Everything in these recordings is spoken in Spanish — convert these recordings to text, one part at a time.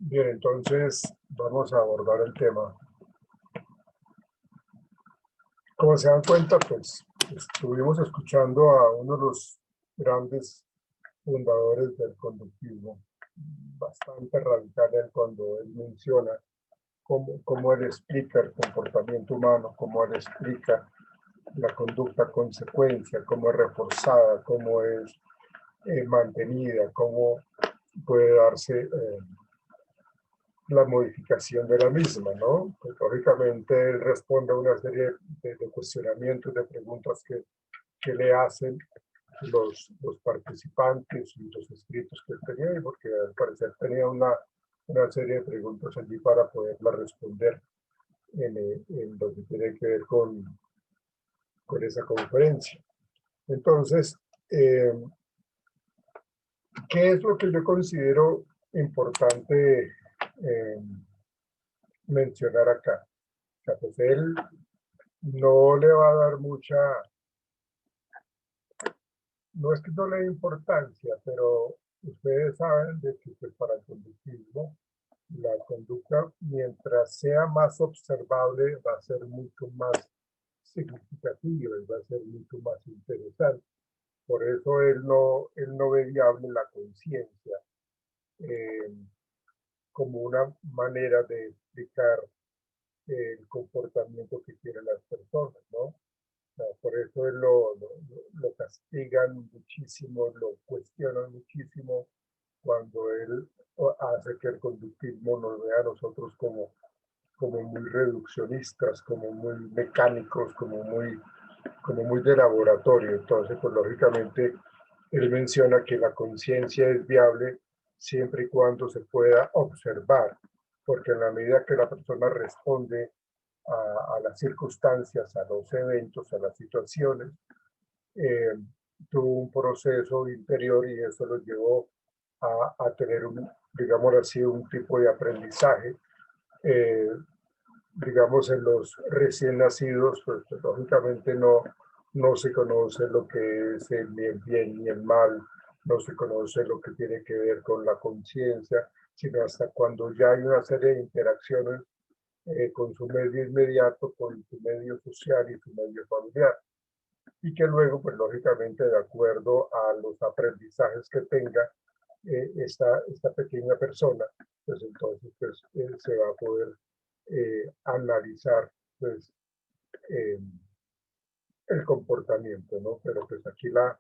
Bien, entonces vamos a abordar el tema. Como se dan cuenta, pues estuvimos escuchando a uno de los grandes fundadores del conductismo, bastante radical él cuando él menciona cómo él explica el comportamiento humano, cómo él explica la conducta consecuencia, cómo es reforzada, cómo es mantenida, cómo puede darse la modificación de la misma, ¿no? Pues, lógicamente él responde a una serie de cuestionamientos, de preguntas que le hacen los participantes y los escritos que él tenía, porque al parecer tenía una serie de preguntas allí para poderla responder en lo que tiene que ver con esa conferencia. Entonces, ¿qué es lo que yo considero importante mencionar acá? O sea, pues él no le va a dar mucha, no es que no le dé importancia, pero ustedes saben de que pues, para el conductismo la conducta, mientras sea más observable, va a ser mucho más significativa y va a ser mucho más interesante. Por eso él no ve viable la conciencia eh, como una manera de explicar el comportamiento que quieren las personas, ¿no? Por eso él lo castigan muchísimo, lo cuestionan muchísimo cuando él hace que el conductismo nos vea a nosotros como muy reduccionistas, como muy mecánicos, como muy de laboratorio. Entonces, pues lógicamente, él menciona que la conciencia es viable siempre y cuando se pueda observar, porque en la medida que la persona responde a las circunstancias, a los eventos, a las situaciones, eh, tuvo un proceso interior y eso lo llevó a tener, digamos así, un tipo de aprendizaje. Eh, digamos, en los recién nacidos, pues lógicamente no se conoce lo que es ni el bien ni el mal, no se conoce lo que tiene que ver con la conciencia, sino hasta cuando ya hay una serie de interacciones con su medio inmediato, con su medio social y su medio familiar. Y que luego, pues lógicamente, de acuerdo a los aprendizajes que tenga esta pequeña persona, pues entonces pues, se va a poder analizar pues, eh, el comportamiento, ¿no? Pero pues aquí la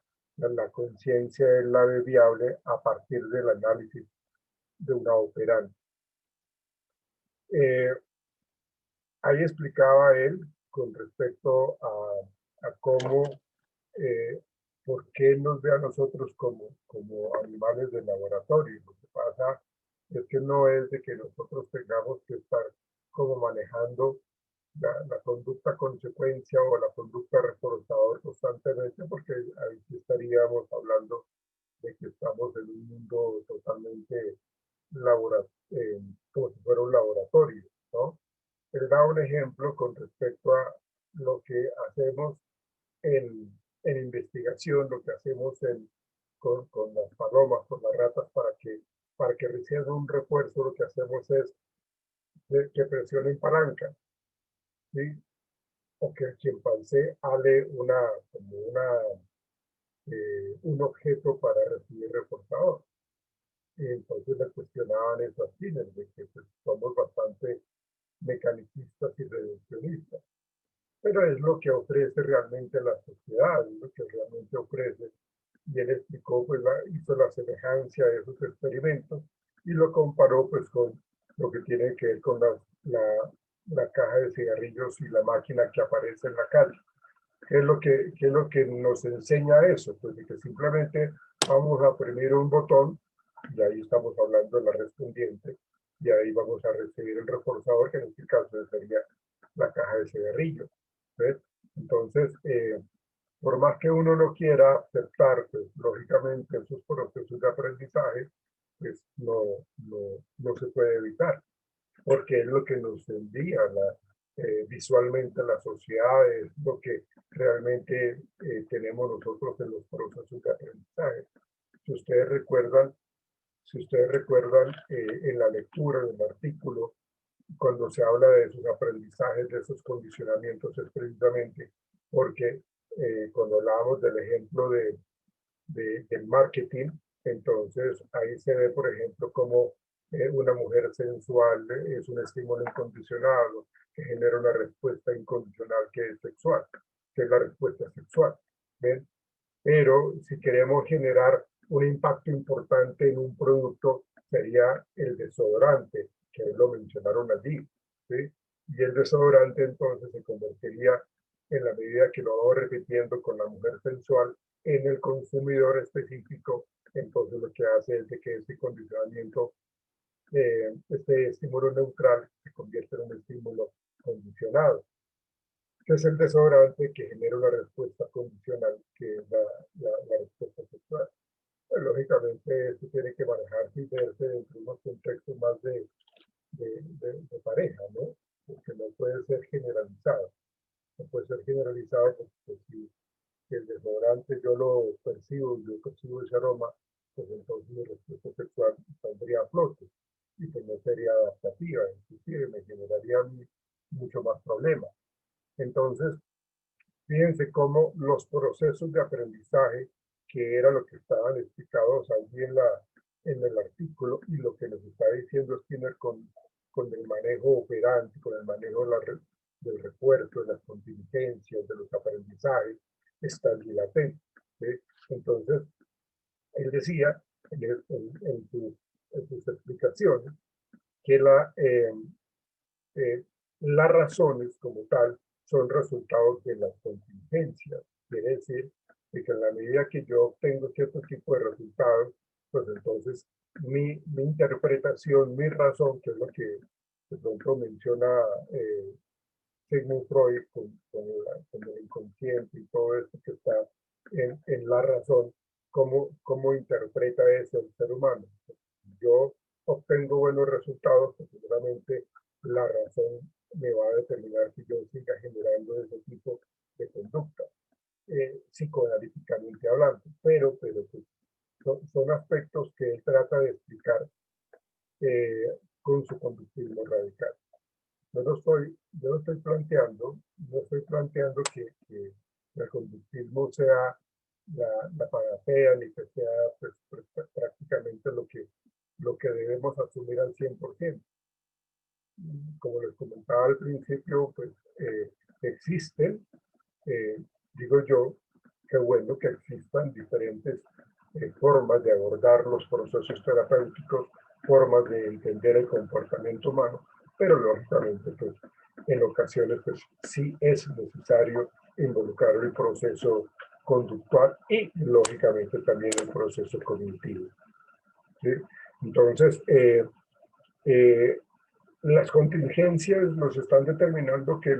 conciencia es la de viable a partir del análisis de una operante. Ahí explicaba él con respecto a cómo, eh, por qué nos ve a nosotros como animales de laboratorio. Lo que pasa es que no es de que nosotros tengamos que estar como manejando la conducta consecuencia o la conducta reforzador constantemente, porque ahí sí estaríamos hablando de que estamos en un mundo totalmente como si fuera un laboratorio, ¿no? Él da un ejemplo con respecto a lo que hacemos en investigación, lo que hacemos con las palomas, con las ratas, para que reciban un refuerzo, lo que hacemos es que presionen palanca, ¿sí? O que el chimpancé ale un objeto para recibir reforzador. Y entonces le cuestionaban eso a Skinner, de que pues, somos bastante mecanicistas y reduccionistas. Pero es lo que ofrece realmente la sociedad, es lo que realmente ofrece. Y él explicó, pues hizo la semejanza de esos experimentos y lo comparó pues con lo que tiene que ver con la caja de cigarrillos y la máquina que aparece en la calle. ¿Qué es lo que nos enseña eso? Pues de que simplemente vamos a oprimir un botón y ahí estamos hablando de la respondiente y ahí vamos a recibir el reforzador, que en este caso sería la caja de cigarrillos. ¿Ves? Entonces, por más que uno no quiera aceptar, pues, lógicamente esos procesos de aprendizaje, pues no se puede evitar, porque es lo que nos envía visualmente la sociedad, es lo que realmente tenemos nosotros en los procesos de aprendizaje. Si ustedes recuerdan, si ustedes recuerdan, en la lectura del artículo, cuando se habla de esos aprendizajes, de esos condicionamientos, es precisamente porque cuando hablábamos del ejemplo del marketing, entonces ahí se ve, por ejemplo, cómo una mujer sensual es un estímulo incondicionado que genera una respuesta incondicional que es sexual, que es la respuesta sexual. ¿Ven? Pero si queremos generar un impacto importante en un producto, sería el desodorante, que lo mencionaron allí, ¿sí? Y el desodorante entonces se convertiría, en la medida que lo vamos repitiendo con la mujer sensual, en el consumidor específico. Entonces lo que hace es de que este condicionamiento, este estímulo neutral, se convierte en un estímulo condicionado, que es el desodorante, que genera una respuesta condicional, que es la respuesta sexual. Pues, lógicamente, esto tiene que manejarse y verse dentro de unos contextos más de pareja, ¿no? Porque no puede ser generalizado. No puede ser generalizado porque si el desodorante yo lo percibo, yo percibo ese aroma, pues entonces mi respuesta sexual saldría a flote y pues no sería adaptativa, inclusive me generaría mucho más problemas. Entonces, fíjense cómo los procesos de aprendizaje, que era lo que estaban explicados allí en el artículo, y lo que nos está diciendo Skinner con el manejo operante, con el manejo del refuerzo, de las contingencias, de los aprendizajes, están allí latentes. ¿Sí? Entonces, él decía en sus explicaciones que las razones como tal son resultados de las contingencias. Quiere decir que en la medida que yo obtengo cierto tipo de resultados, pues entonces mi interpretación, mi razón, que es lo que de pronto menciona Sigmund Freud con el inconsciente y todo esto que está en la razón, cómo interpreta eso el ser humano. Yo obtengo buenos resultados, pues seguramente la razón me va a determinar si yo siga generando ese tipo de conducta, psicoanalíticamente hablando. Pero pues, son aspectos que él trata de explicar con su conductismo radical. Yo no estoy planteando, que el conductismo sea la panacea, ni que sea pues, prácticamente lo que debemos asumir al 100%. Como les comentaba al principio, pues existen, eh, digo yo, qué bueno que existan diferentes formas de abordar los procesos terapéuticos, formas de entender el comportamiento humano, pero lógicamente, pues, en ocasiones, pues, sí es necesario involucrar el proceso conductual y, lógicamente, también el proceso cognitivo. ¿Sí? Entonces, eh, las contingencias nos están determinando que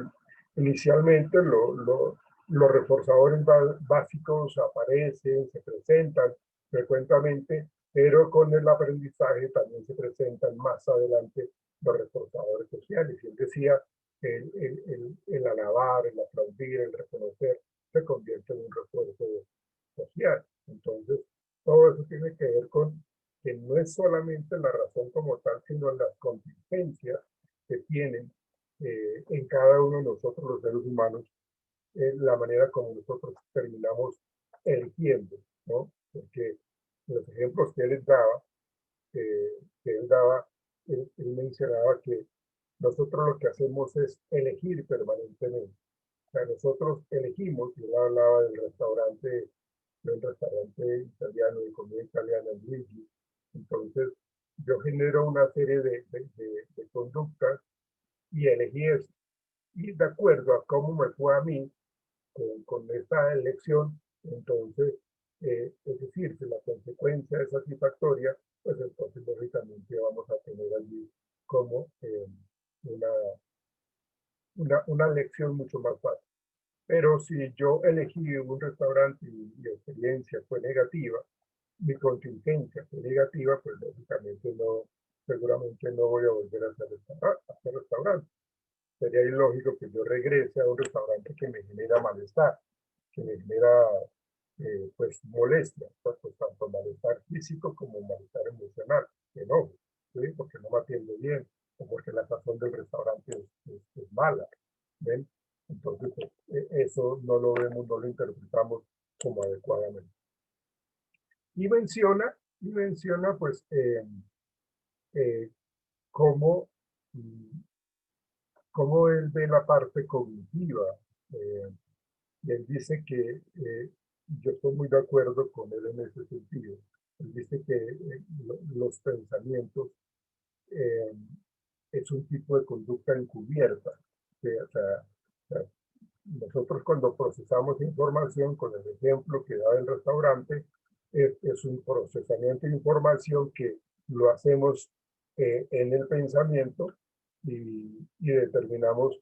inicialmente los reforzadores básicos aparecen, se presentan frecuentemente, pero con el aprendizaje también se presentan más adelante los reforzadores sociales. Y él decía, el alabar, el aplaudir, el reconocer, se convierte en un refuerzo social. Entonces, todo eso tiene que ver con que no es solamente la razón como tal, sino las contingencias que tienen en cada uno de nosotros los seres humanos, la manera como nosotros terminamos eligiendo, ¿no? Porque los ejemplos que él daba, él mencionaba que nosotros lo que hacemos es elegir permanentemente. O sea, nosotros elegimos, y él hablaba del restaurante italiano, de comida italiana, Luigi. Entonces, yo genero una serie de conductas y elegí eso. Y de acuerdo a cómo me fue a mí con esta elección, entonces, es decir, si la consecuencia es satisfactoria, pues entonces lógicamente vamos a tener allí como una, una lección mucho más fácil. Pero si yo elegí un restaurante y la experiencia fue negativa, mi contingencia fue negativa, pues lógicamente no, seguramente no voy a volver a hacer restaurante. Sería ilógico que yo regrese a un restaurante que me genera malestar, que me genera pues molestia, pues tanto malestar físico como malestar emocional, enojo, ¿sí? Porque no me atiende bien o porque la sazón del restaurante es mala, ¿ven? Entonces, eso no lo vemos, no lo interpretamos como adecuadamente. Y menciona pues, cómo, mm, cómo él ve la parte cognitiva. Eh, y él dice que, yo estoy muy de acuerdo con él en ese sentido. Él dice que los pensamientos eh, es un tipo de conducta encubierta. Que, o sea, nosotros cuando procesamos información, con el ejemplo que da el restaurante, es un procesamiento de información que lo hacemos en el pensamiento y determinamos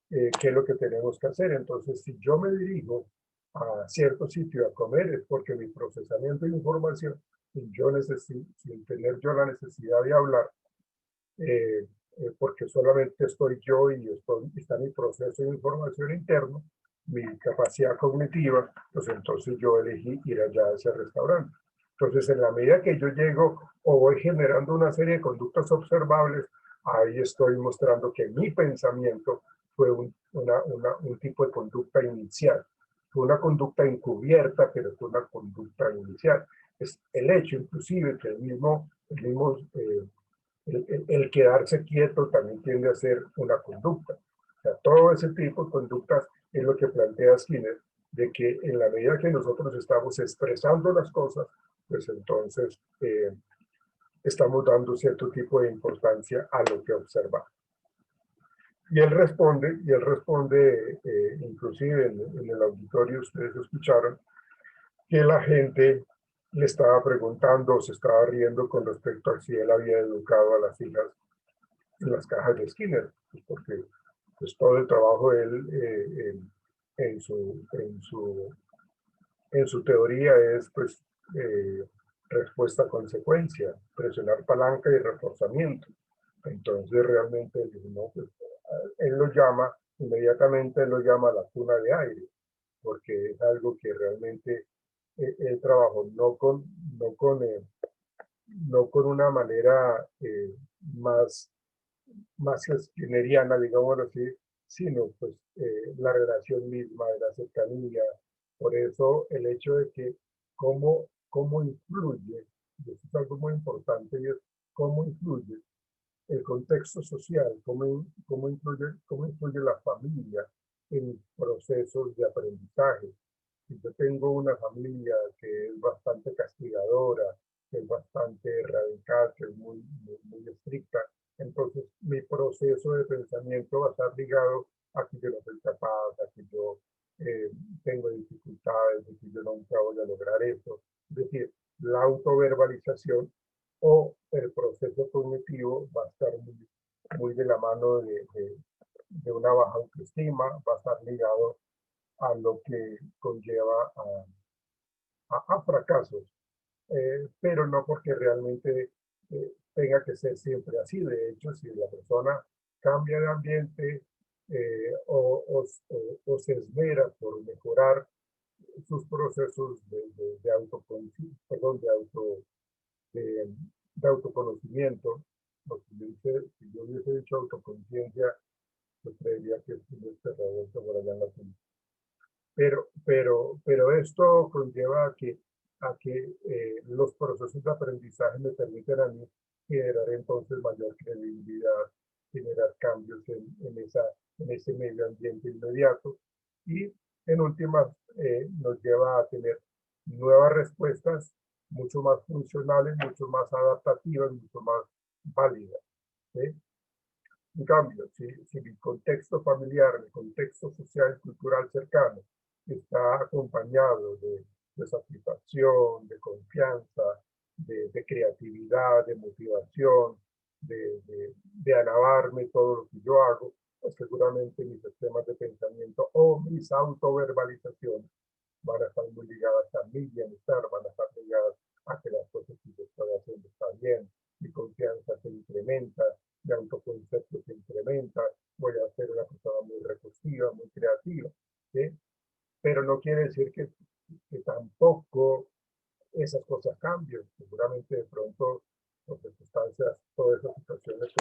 qué es lo que tenemos que hacer. Entonces, si yo me dirijo a cierto sitio a comer, es porque mi procesamiento de información, sin tener yo la necesidad de hablar, porque solamente estoy yo y está mi proceso de información interno, mi capacidad cognitiva, pues entonces yo elegí ir allá a ese restaurante. Entonces, en la medida que yo llego o voy generando una serie de conductas observables, ahí estoy mostrando que mi pensamiento fue un tipo de conducta inicial. Fue una conducta encubierta, pero fue una conducta inicial. Es el hecho, inclusive, que el quedarse quieto también tiende a ser una conducta. O sea, todo ese tipo de conductas es lo que plantea Skinner, de que en la medida que nosotros estamos expresando las cosas, pues entonces estamos dando cierto tipo de importancia a lo que observamos. Y él responde inclusive en el auditorio, ustedes escucharon, que la gente le estaba preguntando, se estaba riendo con respecto a si él había educado a las hijas en las cajas de Skinner, pues porque pues, todo el trabajo de él en su teoría es pues respuesta-consecuencia, presionar palanca y reforzamiento. Entonces realmente no, pues, él lo llama, inmediatamente él lo llama la cuna de aire, porque es algo que realmente él trabajó no con una manera más skinneriana, digámoslo así, sino pues la relación misma de la cercanía. Por eso el hecho de que cómo influye, y eso es algo muy importante, y es cómo influye el contexto social, cómo influye la familia en procesos de aprendizaje. Si yo tengo una familia que es bastante castigadora, que es bastante radical, que es muy estricta, entonces mi proceso de pensamiento va a estar ligado a que yo no soy capaz, a que yo tengo dificultades, a que yo nunca voy a lograr eso. Es decir, la autoverbalización o el proceso cognitivo va a estar muy de la mano de una baja autoestima, va a estar ligado a lo que conlleva a fracasos, pero no porque realmente tenga que ser siempre así. De hecho, si la persona cambia de ambiente o se esmera por mejorar sus procesos de perdón, de, de autoconocimiento, si yo hubiese dicho autoconciencia, pues creería que es un revuelto por allá en la punta. Pero esto conlleva a que los procesos de aprendizaje me permiten a mí generar entonces mayor credibilidad, generar cambios en ese medio ambiente inmediato y en últimas nos lleva a tener nuevas respuestas mucho más funcionales, mucho más adaptativas, mucho más válidas, ¿sí? En cambio, si mi contexto familiar, mi contexto social y cultural cercano está acompañado de satisfacción, de confianza, de creatividad, de motivación, de alabarme todo lo que yo hago, pues seguramente mis sistemas de pensamiento o mis autoverbalizaciones van a estar muy ligadas a mi bienestar, van a estar ligadas a que las cosas que yo estoy haciendo están bien, mi confianza se incrementa, mi autoconcepto se incrementa, voy a ser una persona muy recursiva, muy creativa, ¿sí? Pero no quiere decir que tampoco poco esas cosas cambian. Seguramente de pronto, por circunstancias, todas esas situaciones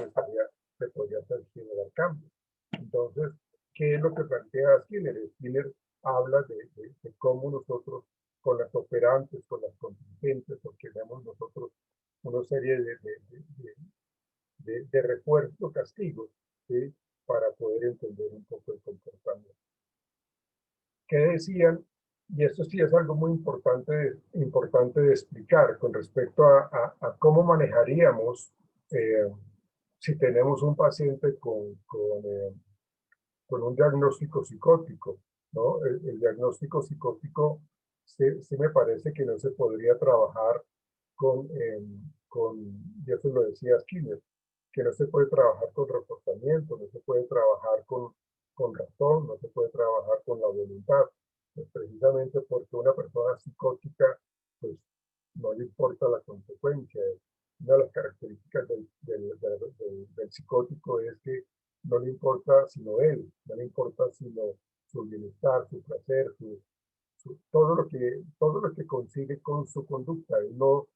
se podría hacer generar cambios. Entonces, ¿qué es lo que plantea Skinner? Skinner habla de cómo nosotros, con las operantes, con las contingentes, porque tenemos nosotros una serie de refuerzos, castigos, ¿sí? Para poder entender un poco el comportamiento. ¿Qué decían? Y esto sí es algo muy importante de explicar con respecto a cómo manejaríamos si tenemos un paciente con un diagnóstico psicótico, ¿no? El diagnóstico psicótico sí me parece que no se podría trabajar con, y eso lo decía Skinner, que no se puede trabajar con reforzamiento, no se puede trabajar con razón, no se puede trabajar con la voluntad. Pues precisamente porque una persona psicótica, pues no le importa la consecuencia. Una de las características del psicótico es que no le importa sino él, no le importa sino su bienestar, su placer, todo lo que consigue con su conducta. Él no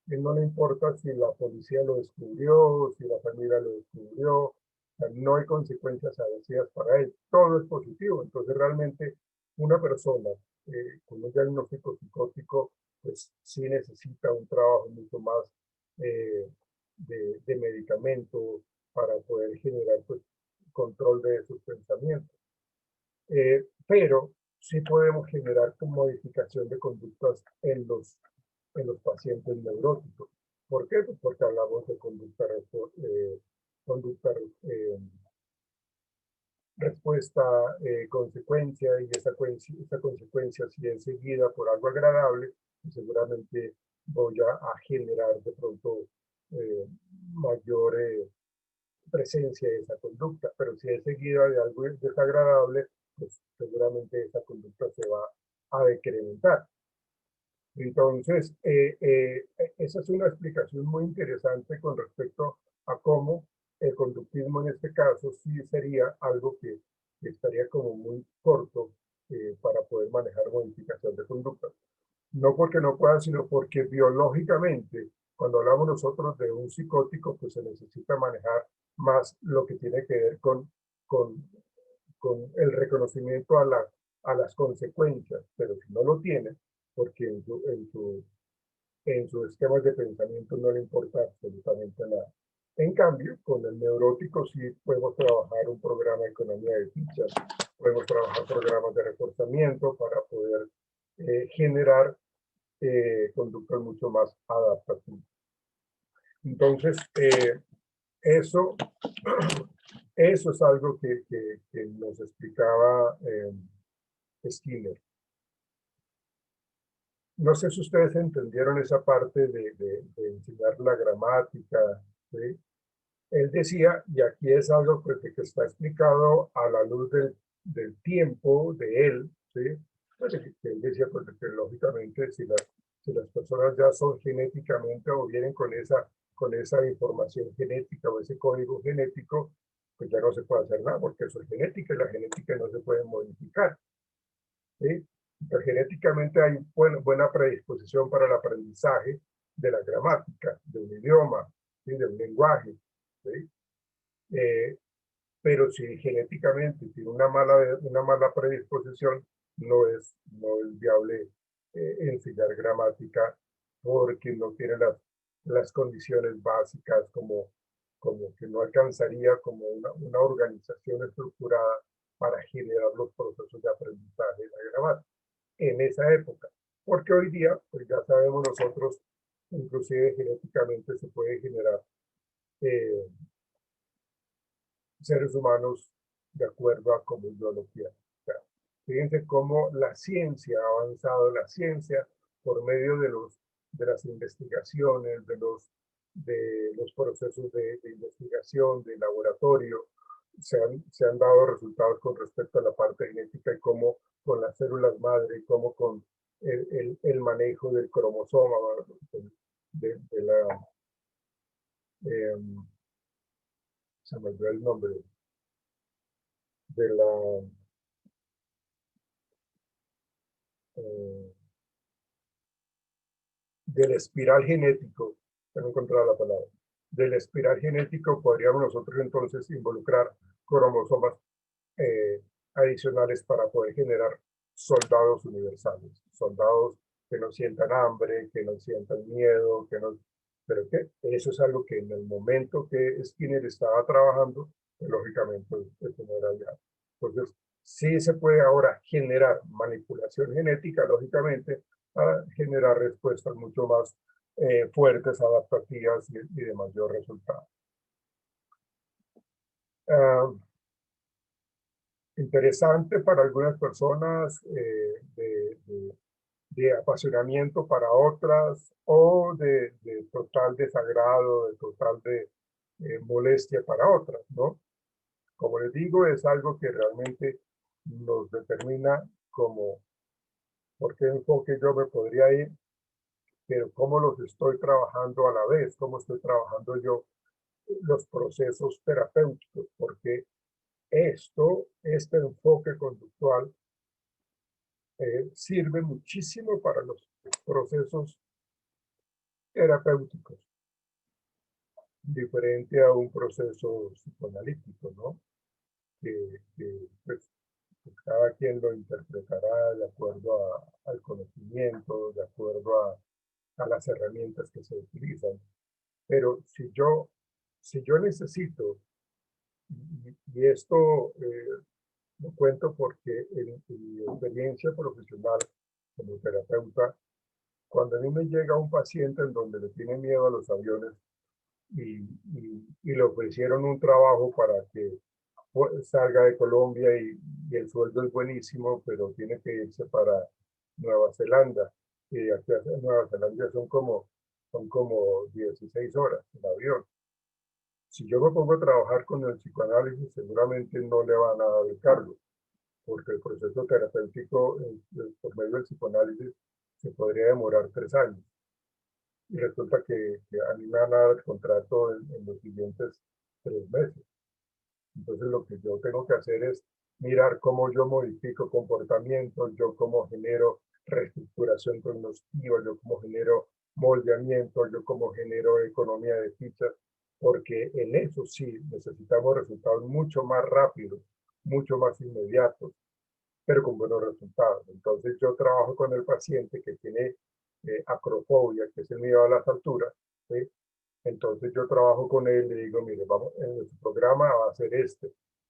le importa si la policía lo descubrió, si la familia lo descubrió, o sea, no hay consecuencias adversas para él, todo es positivo. Entonces realmente una persona con un diagnóstico psicótico, pues sí necesita un trabajo mucho más eh, de medicamento para poder generar pues, control de sus pensamientos. Pero sí podemos generar modificación de conductas en los pacientes neuróticos. ¿Por qué? Pues porque hablamos de conducta respuesta, consecuencia, y esa consecuencia, si es seguida por algo agradable, pues seguramente voy a generar de pronto mayor presencia de esa conducta, pero si es seguida de algo desagradable, pues seguramente esa conducta se va a decrementar. Entonces, esa es una explicación muy interesante con respecto a cómo el conductismo en este caso sí sería algo que estaría como muy corto para poder manejar modificación de conducta. No porque no pueda, sino porque biológicamente, cuando hablamos nosotros de un psicótico, pues se necesita manejar más lo que tiene que ver con, con el reconocimiento a las consecuencias, pero si no lo tiene, porque en sus esquemas de pensamiento no le importa absolutamente nada. En cambio, con el neurótico sí podemos trabajar un programa de economía de fichas, podemos trabajar programas de reforzamiento para poder generar conductas mucho más adaptativas. Entonces, eso, eso es algo que nos explicaba Skinner. No sé si ustedes entendieron esa parte de enseñar la gramática, ¿sí? Él decía, y aquí es algo pues, que está explicado a la luz del tiempo de él, ¿sí? Pues, él decía pues, que lógicamente si las personas ya son genéticamente o vienen con esa información genética o ese código genético, pues ya no se puede hacer nada porque eso es genética y la genética no se puede modificar, ¿sí? Pero genéticamente hay buena predisposición para el aprendizaje de la gramática, de un idioma, ¿sí? De un lenguaje, ¿sí? Pero si genéticamente tiene una mala predisposición, no es viable enseñar gramática porque no tiene las condiciones básicas como que no alcanzaría como una organización estructurada para generar los procesos de aprendizaje de la gramática en esa época. Porque hoy día, pues ya sabemos nosotros, inclusive genéticamente se puede generar eh, seres humanos de acuerdo a como yo lo quiera. O sea, fíjense cómo la ciencia ha avanzado, la ciencia por medio de las investigaciones, de los procesos de investigación, de laboratorio, se han dado resultados con respecto a la parte genética y cómo con las células madre y cómo con el manejo del cromosoma, de la, eh, se me olvidó el nombre, de la, eh, del espiral genético, no he encontrado la palabra, del espiral genético podríamos nosotros entonces involucrar cromosomas adicionales para poder generar soldados universales, soldados que no sientan hambre, que no sientan miedo, que no, pero que eso es algo que en el momento que Skinner estaba trabajando, pues, lógicamente eso no era ya. Entonces, sí se puede ahora generar manipulación genética, lógicamente, para generar respuestas mucho más fuertes, adaptativas y de mayor resultado. Interesante para algunas personas, de apasionamiento para otras, o de total desagrado, de total de molestia para otras, ¿no? Como les digo, es algo que realmente nos determina como por qué enfoque yo me podría ir, pero cómo los estoy trabajando a la vez, cómo estoy trabajando yo los procesos terapéuticos, porque este enfoque conductual sirve muchísimo para los procesos terapéuticos, diferente a un proceso psicoanalítico, ¿no? Pues, cada quien lo interpretará de acuerdo al conocimiento, de acuerdo a las herramientas que se utilizan. Pero si yo necesito, y esto lo cuento porque en mi experiencia profesional como terapeuta, cuando a mí me llega un paciente en donde le tiene miedo a los aviones y le ofrecieron un trabajo para que salga de Colombia y el sueldo es buenísimo, pero tiene que irse para Nueva Zelanda. Y aquí a Nueva Zelanda son como 16 horas en avión. Si yo me pongo a trabajar con el psicoanálisis, seguramente no le van a dar el cargo, porque el proceso terapéutico por medio del psicoanálisis se podría demorar 3 años. Y resulta que a mí me van a dar el contrato en los siguientes 3 meses. Entonces lo que yo tengo que hacer es mirar cómo yo modifico comportamientos, yo cómo genero reestructuración cognitiva, yo cómo genero moldeamiento, yo cómo genero economía de fichas, porque en eso sí necesitamos resultados mucho más rápidos, mucho más inmediatos, pero con buenos resultados. Entonces yo trabajo con el paciente que tiene acrofobia, que es el miedo a las alturas, ¿sí? Entonces yo trabajo con él, le digo, mire, vamos, en nuestro programa va a ser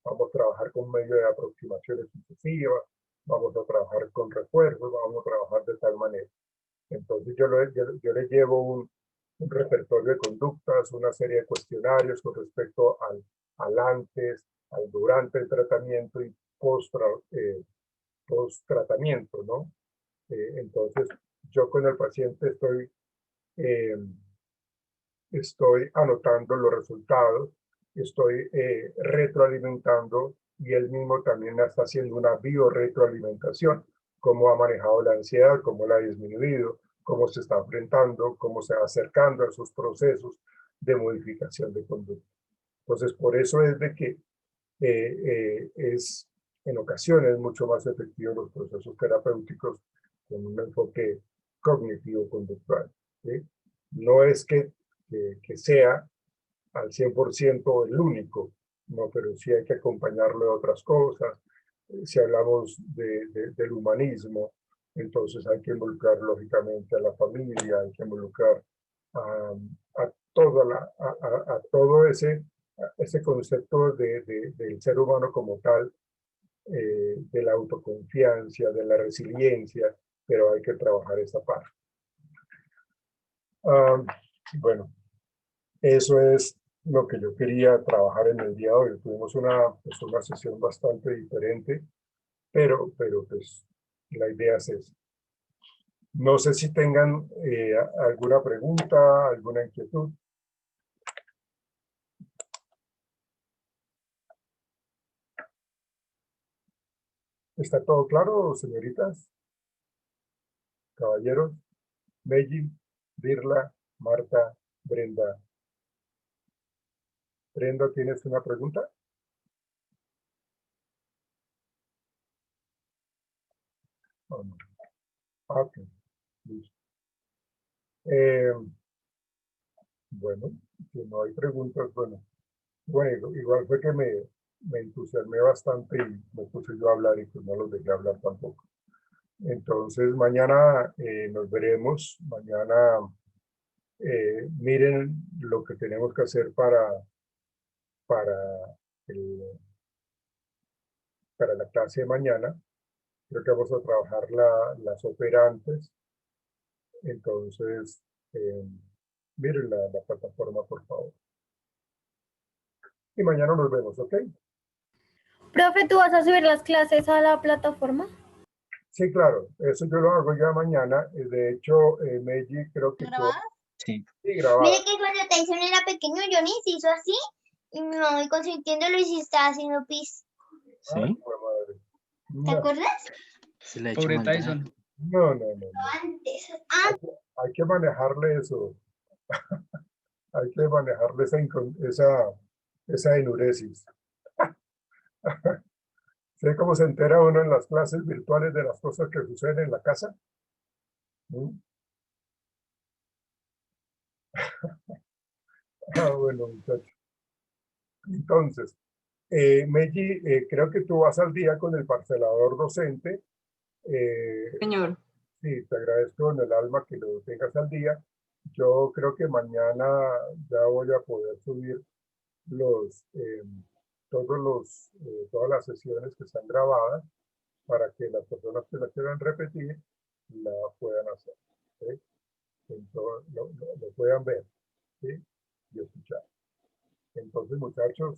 vamos a trabajar con medio de aproximaciones sucesivas, vamos a trabajar con refuerzos, vamos a trabajar de tal manera. Entonces yo le llevo un repertorio de conductas, una serie de cuestionarios con respecto al antes, al durante el tratamiento y post-tratamiento, ¿no? Entonces yo con el paciente eh, estoy anotando los resultados, estoy retroalimentando y él mismo también está haciendo una biorretroalimentación, cómo ha manejado la ansiedad, cómo la ha disminuido, cómo se está enfrentando, cómo se va acercando a esos procesos de modificación de conducta. Entonces, por eso es de que es en ocasiones mucho más efectivo los procesos terapéuticos con un enfoque cognitivo-conductual, ¿sí? No es que sea al 100% el único, no, pero sí hay que acompañarlo de otras cosas. Si hablamos del humanismo, entonces hay que involucrar lógicamente a la familia, hay que involucrar a, a todo ese concepto del ser humano como tal, de la autoconfianza, de la resiliencia, pero hay que trabajar esa parte. Bueno, eso es lo que yo quería trabajar en el día de hoy. Tuvimos una sesión bastante diferente, pero pues la idea es esa. No sé si tengan alguna pregunta, alguna inquietud. ¿Está todo claro, señoritas, caballeros? Meji, Birla, Marta, Brenda. Brenda, ¿tienes una pregunta? Oh, no. Ok, listo. Eh, bueno, si no hay preguntas, bueno, igual fue que me entusiasmé bastante y me puse yo a hablar y pues no los dejé hablar tampoco. Entonces, mañana nos veremos. Mañana miren lo que tenemos que hacer para, el- para la clase de mañana. Creo que vamos a trabajar las operantes. Entonces, miren la plataforma, por favor. Y mañana nos vemos, ¿ok? Profe, ¿tú vas a subir las clases a la plataforma? Sí, claro. Eso yo lo hago ya mañana. De hecho, Meiji, creo que tú... Sí. Sí, grabada. Mire que cuando Tyson era pequeño, Johnny se hizo así y mi mamá muy consintiéndolo y se estaba haciendo pis. Sí. Ay, jue madre. ¿Te No, acuerdas? Se le ha hecho Pobre maldad. Tyson. no, no, no. Antes. Hay que manejarle eso. Hay que manejarle esa enuresis. ¿Sé cómo se entera uno en las clases virtuales de las cosas que suceden en la casa? ¿Mm? Bueno, muchachos. Entonces, Meji, creo que tú vas al día con el parcelador docente. Señor. Sí, te agradezco en el alma que lo tengas al día. Yo creo que mañana ya voy a poder subir los, todas las sesiones que están grabadas para que las personas que la quieran repetir la puedan hacer. ¿Sí? Entonces, lo puedan ver, ¿sí? Y escuchar. Entonces, muchachos,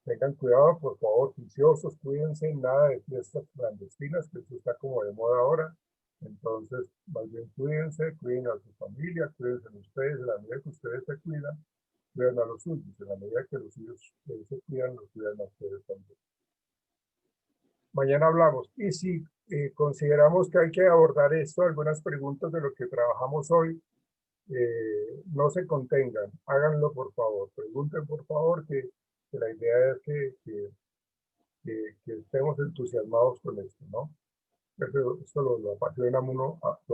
tengan cuidado, por favor, juiciosos, cuídense, nada de fiestas clandestinas, que eso está como de moda ahora. Entonces, más bien cuídense, cuiden a su familia, cuídense ustedes, en la medida que ustedes se cuidan, cuidan a los suyos, en la medida que los suyos se cuidan, los cuidan a ustedes también. Mañana hablamos. Y si consideramos que hay que abordar esto, algunas preguntas de lo que trabajamos hoy, no se contengan, háganlo por favor, pregunten por favor, que la idea es que estemos entusiasmados con esto, ¿no? Esto lo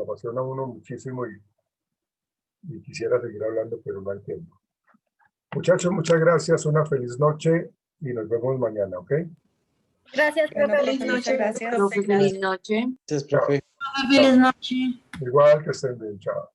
apasiona a uno muchísimo y quisiera seguir hablando, pero no hay tiempo. Muchachos, muchas gracias, una feliz noche y nos vemos mañana, ¿ok? Gracias, Bueno, profe. profe, muchas gracias. Profe, feliz noche. Gracias, profe. Feliz noche. Igual que estén bien, chao.